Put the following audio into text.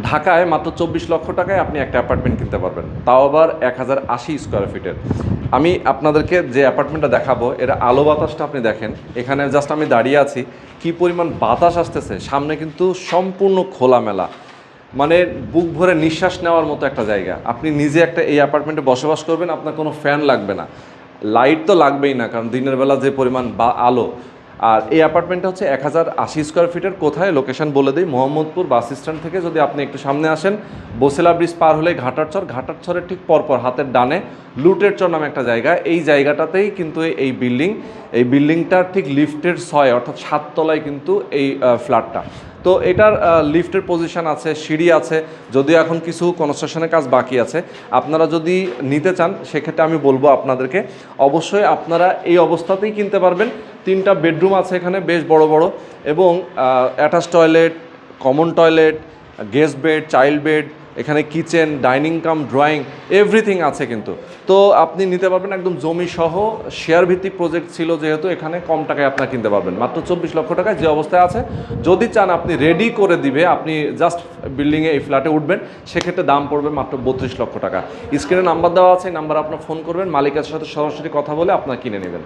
ঢাকায় মাত্র 24 লক্ষ টাকায় আপনি একটা অ্যাপার্টমেন্ট কিনতে পারবেন, তাও আবার 1080 স্কোয়ার ফিটের। আমি আপনাদেরকে যে অ্যাপার্টমেন্টটা দেখাবো, এর আলো বাতাসটা আপনি দেখেন। এখানে জাস্ট আমি দাঁড়িয়ে আছি, কি পরিমাণ বাতাস আসতেছে। সামনে কিন্তু সম্পূর্ণ খোলামেলা, মানে বুক ভরে নিঃশ্বাস নেওয়ার মতো একটা জায়গা। আপনি নিজে একটা এই অ্যাপার্টমেন্টে বসবাস করবেন, আপনার কোনো ফ্যান লাগবে না, লাইট তো লাগবেই না, কারণ দিনের বেলা যে পরিমাণ আলো। আর এই অ্যাপার্টমেন্টটা হচ্ছে 1080 স্কোয়ার ফিটের। কোথায় লোকেশন বলে দিই, মোহাম্মদপুর বাস স্ট্যান্ড থেকে যদি আপনি একটু সামনে আসেন, বসিলা ব্রিজ পার হলেই ঘাটারচর, ঘাটারচরের ঠিক পরপর হাতের ডানে লুটের চর নামে একটা জায়গা, এই জায়গাটাতেই কিন্তু এই বিল্ডিংটার ঠিক লিফটের 6 অর্থাৎ 7 তলায় কিন্তু এই ফ্ল্যাটটা। তো এটার লিফটের পজিশন আছে, সিঁড়ি আছে, যদিও এখন কিছু কনস্ট্রাকশনের কাজ বাকি আছে। আপনারা যদি নিতে চান সেক্ষেত্রে আমি বলবো আপনাদেরকে অবশ্যই আপনারা এই অবস্থাতেই কিনতে পারবেন। 3টা বেডরুম আছে এখানে, বেশ বড় বড়, এবং attach toilet, common toilet, guest bed, child bed, এখানে kitchen, dining cum drawing, everything আছে কিন্তু। তো আপনি নিতে পারবেন একদম জমি সহ। শেয়ার ভিত্তিক প্রজেক্ট ছিল যেহেতু, এখানে কম টাকায় আপনারা কিনতে পারবেন মাত্র 24 লক্ষ টাকায় যে অবস্থায় আছে। যদি চান আপনি রেডি করে দিবে, আপনি জাস্ট বিল্ডিংয়ে এই ফ্ল্যাটে উঠবেন, সেক্ষেত্রে দাম পড়বে মাত্র 32 লক্ষ টাকা। স্ক্রিনে নাম্বার দেওয়া আছে, এই নাম্বার আপনার ফোন করবেন, মালিকের সাথে সরাসরি কথা বলে আপনারা কিনে নেবেন।